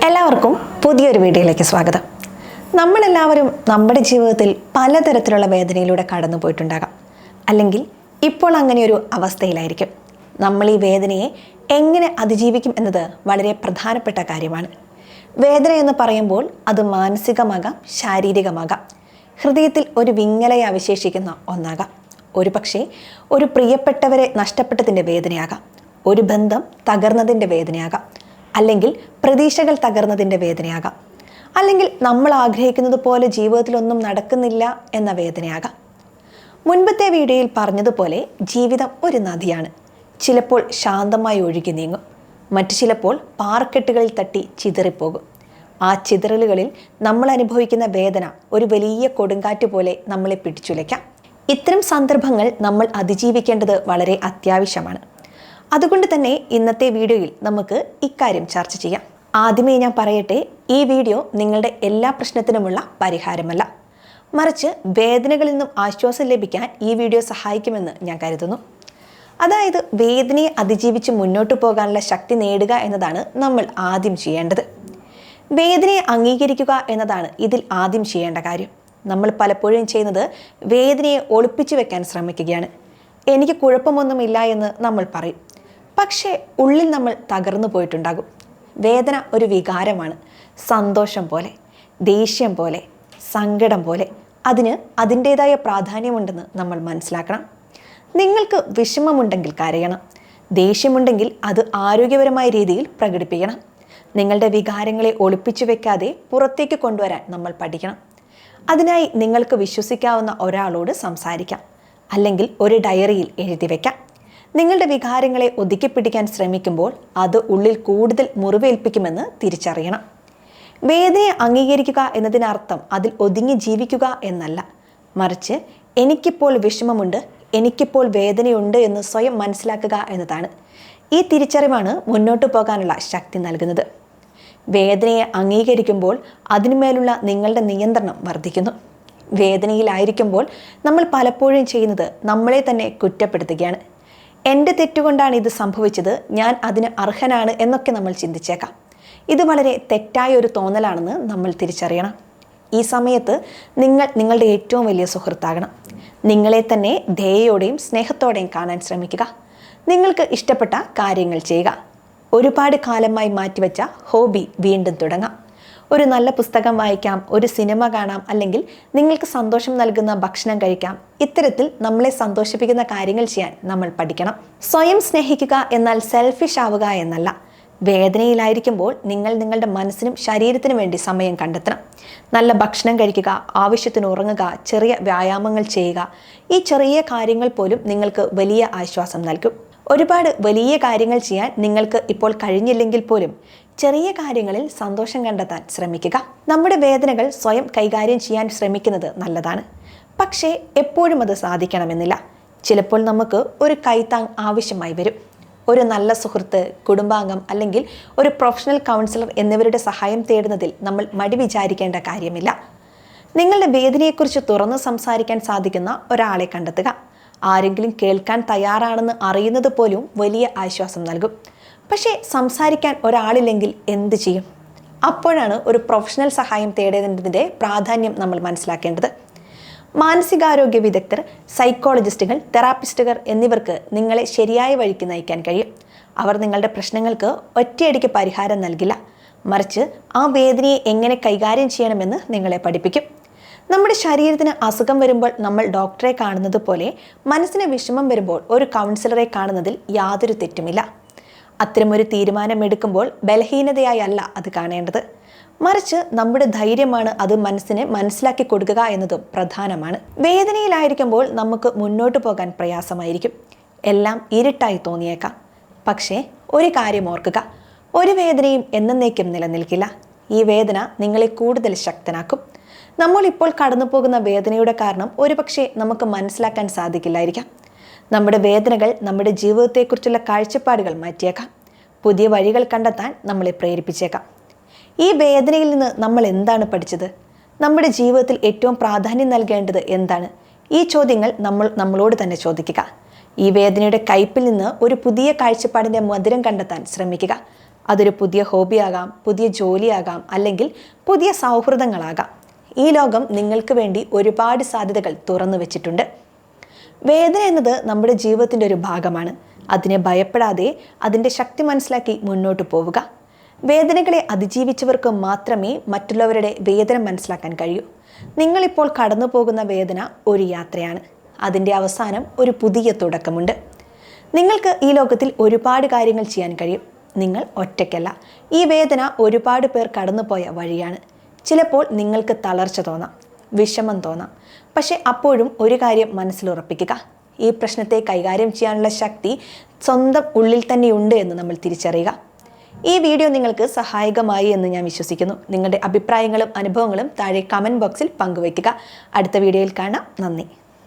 എല്ലാവർക്കും പുതിയൊരു വീഡിയോയിലേക്ക് സ്വാഗതം. നമ്മളെല്ലാവരും നമ്മുടെ ജീവിതത്തിൽ പലതരത്തിലുള്ള വേദനയിലൂടെ കടന്നു പോയിട്ടുണ്ടാകാം. അല്ലെങ്കിൽ ഇപ്പോൾ അങ്ങനെയൊരു അവസ്ഥയിലായിരിക്കും. നമ്മൾ ഈ വേദനയെ എങ്ങനെ അതിജീവിക്കും എന്നത് വളരെ പ്രധാനപ്പെട്ട കാര്യമാണ്. വേദന എന്ന് പറയുമ്പോൾ അത് മാനസികമാകാം, ശാരീരികമാകാം, ഹൃദയത്തിൽ ഒരു വിങ്ങലയെ അവശേഷിക്കുന്ന ഒന്നാകാം. ഒരുപക്ഷെ ഒരു പ്രിയപ്പെട്ടവരെ നഷ്ടപ്പെട്ടതിൻ്റെ വേദനയാകാം, ഒരു ബന്ധം തകർന്നതിൻ്റെ വേദനയാകാം, അല്ലെങ്കിൽ പ്രതീക്ഷകൾ തകർന്നതിൻ്റെ വേദനയാകാം, അല്ലെങ്കിൽ നമ്മൾ ആഗ്രഹിക്കുന്നത് പോലെ ജീവിതത്തിലൊന്നും നടക്കുന്നില്ല എന്ന വേദനയാകാം. മുൻപത്തെ വീഡിയോയിൽ പറഞ്ഞതുപോലെ ജീവിതം ഒരു നദിയാണ്. ചിലപ്പോൾ ശാന്തമായി ഒഴുകി നീങ്ങും, മറ്റു ചിലപ്പോൾ പാറക്കെട്ടുകളിൽ തട്ടി ചിതറിപ്പോകും. ആ ചിതറലുകളിൽ നമ്മൾ അനുഭവിക്കുന്ന വേദന ഒരു വലിയ കൊടുങ്കാറ്റ് പോലെ നമ്മളെ പിടിച്ചുലയ്ക്കാം. ഇത്തരം സന്ദർഭങ്ങൾ നമ്മൾ അതിജീവിക്കേണ്ടത് വളരെ അത്യാവശ്യമാണ്. അതുകൊണ്ട് തന്നെ ഇന്നത്തെ വീഡിയോയിൽ നമുക്ക് ഇക്കാര്യം ചർച്ച ചെയ്യാം. ആദ്യമേ ഞാൻ പറയട്ടെ, ഈ വീഡിയോ നിങ്ങളുടെ എല്ലാ പ്രശ്നത്തിനുമുള്ള പരിഹാരമല്ല, മറിച്ച് വേദനകളിൽ നിന്നും ആശ്വാസം ലഭിക്കാൻ ഈ വീഡിയോ സഹായിക്കുമെന്ന് ഞാൻ കരുതുന്നു. അതായത് വേദനയെ അതിജീവിച്ച് മുന്നോട്ട് പോകാനുള്ള ശക്തി നേടുക എന്നതാണ് നമ്മൾ ആദ്യം ചെയ്യേണ്ടത്. വേദനയെ അംഗീകരിക്കുക എന്നതാണ് ഇതിൽ ആദ്യം ചെയ്യേണ്ട കാര്യം. നമ്മൾ പലപ്പോഴും ചെയ്യുന്നത് വേദനയെ ഒളിപ്പിച്ചു വെക്കാൻ ശ്രമിക്കുകയാണ്. എനിക്ക് കുഴപ്പമൊന്നുമില്ല എന്ന് നമ്മൾ പറയും, പക്ഷേ ഉള്ളിൽ നമ്മൾ തകർന്നു പോയിട്ടുണ്ടാകും. വേദന ഒരു വികാരമാണ്. സന്തോഷം പോലെ, ദേഷ്യം പോലെ, സങ്കടം പോലെ അതിന് അതിൻ്റേതായ പ്രാധാന്യമുണ്ടെന്ന് നമ്മൾ മനസ്സിലാക്കണം. നിങ്ങൾക്ക് വിഷമമുണ്ടെങ്കിൽ കരയണം, ദേഷ്യമുണ്ടെങ്കിൽ അത് ആരോഗ്യപരമായ രീതിയിൽ പ്രകടിപ്പിക്കണം. നിങ്ങളുടെ വികാരങ്ങളെ ഒളിപ്പിച്ചു വെക്കാതെ പുറത്തേക്ക് കൊണ്ടുവരാൻ നമ്മൾ പഠിക്കണം. അതിനായി നിങ്ങൾക്ക് വിശ്വസിക്കാവുന്ന ഒരാളോട് സംസാരിക്കാം, അല്ലെങ്കിൽ ഒരു ഡയറിയിൽ എഴുതി വയ്ക്കാം. നിങ്ങളുടെ വികാരങ്ങളെ ഒതുക്കിപ്പിടിക്കാൻ ശ്രമിക്കുമ്പോൾ അത് ഉള്ളിൽ കൂടുതൽ മുറിവേൽപ്പിക്കുമെന്ന് തിരിച്ചറിയണം. വേദനയെ അംഗീകരിക്കുക എന്നതിനർത്ഥം അതിൽ ഒതുങ്ങി ജീവിക്കുക എന്നല്ല, മറിച്ച് എനിക്കിപ്പോൾ വിഷമമുണ്ട്, എനിക്കിപ്പോൾ വേദനയുണ്ട് എന്ന് സ്വയം മനസ്സിലാക്കുക എന്നതാണ്. ഈ തിരിച്ചറിവാണ് മുന്നോട്ട് പോകാനുള്ള ശക്തി നൽകുന്നത്. വേദനയെ അംഗീകരിക്കുമ്പോൾ അതിനുമേലുള്ള നിങ്ങളുടെ നിയന്ത്രണം വർദ്ധിക്കുന്നു. വേദനയിലായിരിക്കുമ്പോൾ നമ്മൾ പലപ്പോഴും ചെയ്യുന്നത് നമ്മളെ തന്നെ കുറ്റപ്പെടുത്തുകയാണ്. എൻ്റെ തെറ്റുകൊണ്ടാണ് ഇത് സംഭവിച്ചത്, ഞാൻ അതിന് അർഹനാണ് എന്നൊക്കെ നമ്മൾ ചിന്തിച്ചേക്കാം. ഇത് വളരെ തെറ്റായ ഒരു തോന്നലാണെന്ന് നമ്മൾ തിരിച്ചറിയണം. ഈ സമയത്ത് നിങ്ങൾ നിങ്ങളുടെ ഏറ്റവും വലിയ സുഹൃത്താകണം. നിങ്ങളെ തന്നെ ദയയോടെയും സ്നേഹത്തോടെയും കാണാൻ ശ്രമിക്കുക. നിങ്ങൾക്ക് ഇഷ്ടപ്പെട്ട കാര്യങ്ങൾ ചെയ്യുക. ഒരുപാട് കാലമായി മാറ്റിവെച്ച ഹോബി വീണ്ടും തുടങ്ങാം. ഒരു നല്ല പുസ്തകം വായിക്കാം, ഒരു സിനിമ കാണാം, അല്ലെങ്കിൽ നിങ്ങൾക്ക് സന്തോഷം നൽകുന്ന ഭക്ഷണം കഴിക്കാം. ഇത്തരത്തിൽ നമ്മളെ സന്തോഷിപ്പിക്കുന്ന കാര്യങ്ങൾ ചെയ്യാൻ നമ്മൾ പഠിക്കണം. സ്വയം സ്നേഹിക്കുക എന്നാൽ സെൽഫിഷ് ആവുക എന്നല്ല. വേദനയിലായിരിക്കുമ്പോൾ നിങ്ങൾ നിങ്ങളുടെ മനസ്സിനും ശരീരത്തിനും വേണ്ടി സമയം കണ്ടെത്തണം. നല്ല ഭക്ഷണം കഴിക്കുക, ആവശ്യത്തിന് ഉറങ്ങുക, ചെറിയ വ്യായാമങ്ങൾ ചെയ്യുക. ഈ ചെറിയ കാര്യങ്ങൾ പോലും നിങ്ങൾക്ക് വലിയ ആശ്വാസം നൽകും. ഒരുപാട് വലിയ കാര്യങ്ങൾ ചെയ്യാൻ നിങ്ങൾക്ക് ഇപ്പോൾ കഴിഞ്ഞില്ലെങ്കിൽ പോലും ചെറിയ കാര്യങ്ങളിൽ സന്തോഷം കണ്ടെത്താൻ ശ്രമിക്കുക. നമ്മുടെ വേദനകൾ സ്വയം കൈകാര്യം ചെയ്യാൻ ശ്രമിക്കുന്നത് നല്ലതാണ്, പക്ഷേ എപ്പോഴും അത് സാധിക്കണമെന്നില്ല. ചിലപ്പോൾ നമുക്ക് ഒരു കൈത്താങ് ആവശ്യമായി വരും. ഒരു നല്ല സുഹൃത്ത്, കുടുംബാംഗം, അല്ലെങ്കിൽ ഒരു പ്രൊഫഷണൽ കൗൺസിലർ എന്നിവരുടെ സഹായം തേടുന്നതിൽ നമ്മൾ മടി വിചാരിക്കേണ്ട കാര്യമില്ല. നിങ്ങളുടെ വേദനയെക്കുറിച്ച് തുറന്ന് സംസാരിക്കാൻ സാധിക്കുന്ന ഒരാളെ കണ്ടെത്തുക. ആരെങ്കിലും കേൾക്കാൻ തയ്യാറാണെന്ന് അറിയുന്നത് പോലും വലിയ ആശ്വാസം നൽകും. പക്ഷേ സംസാരിക്കാൻ ഒരാളില്ലെങ്കിൽ എന്ത് ചെയ്യും? അപ്പോഴാണ് ഒരു പ്രൊഫഷണൽ സഹായം തേടേണ്ടതിൻ്റെ പ്രാധാന്യം നമ്മൾ മനസ്സിലാക്കേണ്ടത്. മാനസികാരോഗ്യ വിദഗ്ധർ, സൈക്കോളജിസ്റ്റുകൾ, തെറാപ്പിസ്റ്റുകൾ എന്നിവർക്ക് നിങ്ങളെ ശരിയായ വഴിക്ക് നയിക്കാൻ കഴിയും. അവർ നിങ്ങളുടെ പ്രശ്നങ്ങൾക്ക് ഒറ്റയടിക്ക് പരിഹാരം നൽകില്ല, മറിച്ച് ആ വേദനയെ എങ്ങനെ കൈകാര്യം ചെയ്യണമെന്ന് നിങ്ങളെ പഠിപ്പിക്കും. നമ്മുടെ ശരീരത്തിന് അസുഖം വരുമ്പോൾ നമ്മൾ ഡോക്ടറെ കാണുന്നത് പോലെ മനസ്സിന് വിഷമം വരുമ്പോൾ ഒരു കൗൺസിലറെ കാണുന്നതിൽ യാതൊരു തെറ്റുമില്ല. അത്തരമൊരു തീരുമാനമെടുക്കുമ്പോൾ ബലഹീനതയായി അല്ല അത് കാണേണ്ടത്, മറിച്ച് നമ്മുടെ ധൈര്യമാണ് അത് മനസ്സിനെ മനസ്സിലാക്കി കൊടുക്കുക എന്നതും പ്രധാനമാണ്. വേദനയിലായിരിക്കുമ്പോൾ നമുക്ക് മുന്നോട്ട് പോകാൻ പ്രയാസമായിരിക്കും. എല്ലാം ഇരുട്ടായി തോന്നിയേക്കാം. പക്ഷേ ഒരു കാര്യം ഓർക്കുക, ഒരു വേദനയും എന്നേക്കും നിലനിൽക്കില്ല. ഈ വേദന നിങ്ങളെ കൂടുതൽ ശക്തനാക്കും. നമ്മൾ ഇപ്പോൾ കടന്നു പോകുന്ന വേദനയുടെ കാരണം ഒരുപക്ഷെ നമുക്ക് മനസ്സിലാക്കാൻ സാധിക്കില്ലായിരിക്കാം. നമ്മുടെ വേദനകൾ നമ്മുടെ ജീവിതത്തെക്കുറിച്ചുള്ള കാഴ്ചപ്പാടുകൾ മാറ്റിയേക്കാം, പുതിയ വഴികൾ കണ്ടെത്താൻ നമ്മളെ പ്രേരിപ്പിച്ചേക്കാം. ഈ വേദനയിൽ നിന്ന് നമ്മൾ എന്താണ് പഠിച്ചത്? നമ്മുടെ ജീവിതത്തിൽ ഏറ്റവും പ്രാധാന്യം നൽകേണ്ടത് എന്താണ്? ഈ ചോദ്യങ്ങൾ നമ്മളോട് തന്നെ ചോദിക്കുക. ഈ വേദനയുടെ കയ്പിൽ നിന്ന് ഒരു പുതിയ കാഴ്ചപ്പാടിൻ്റെ മധുരം കണ്ടെത്താൻ ശ്രമിക്കുക. അതൊരു പുതിയ ഹോബിയാകാം, പുതിയ ജോലിയാകാം, അല്ലെങ്കിൽ പുതിയ സൗഹൃദങ്ങളാകാം. ഈ ലോകം നിങ്ങൾക്ക് വേണ്ടി ഒരുപാട് സാധ്യതകൾ തുറന്നു വെച്ചിട്ടുണ്ട്. വേദന എന്നത് നമ്മുടെ ജീവിതത്തിൻ്റെ ഒരു ഭാഗമാണ്. അതിനെ ഭയപ്പെടാതെ അതിൻ്റെ ശക്തി മനസ്സിലാക്കി മുന്നോട്ട് പോവുക. വേദനകളെ അതിജീവിച്ചവർക്ക് മാത്രമേ മറ്റുള്ളവരുടെ വേദന മനസ്സിലാക്കാൻ കഴിയൂ. നിങ്ങളിപ്പോൾ കടന്നു പോകുന്ന വേദന ഒരു യാത്രയാണ്. അതിൻ്റെ അവസാനം ഒരു പുതിയ തുടക്കമുണ്ട്. നിങ്ങൾക്ക് ഈ ലോകത്തിൽ ഒരുപാട് കാര്യങ്ങൾ ചെയ്യാൻ കഴിയും. നിങ്ങൾ ഒറ്റയ്ക്കല്ല. ഈ വേദന ഒരുപാട് പേർ കടന്നുപോയ വഴിയാണ്. ചിലപ്പോൾ നിങ്ങൾക്ക് തളർച്ച തോന്നാം, വിഷമം തോന്നാം. പക്ഷെ അപ്പോഴും ഒരു കാര്യം മനസ്സിലുറപ്പിക്കുക: ഈ പ്രശ്നത്തെ കൈകാര്യം ചെയ്യാനുള്ള ശക്തി സ്വന്തം ഉള്ളിൽ തന്നെയുണ്ട് എന്ന് നമ്മൾ തിരിച്ചറിയുക. ഈ വീഡിയോ നിങ്ങൾക്ക് സഹായകമായി എന്ന് ഞാൻ വിശ്വസിക്കുന്നു. നിങ്ങളുടെ അഭിപ്രായങ്ങളും അനുഭവങ്ങളും താഴെ കമൻറ്റ് ബോക്സിൽ പങ്കുവയ്ക്കുക. അടുത്ത വീഡിയോയിൽ കാണാം. നന്ദി.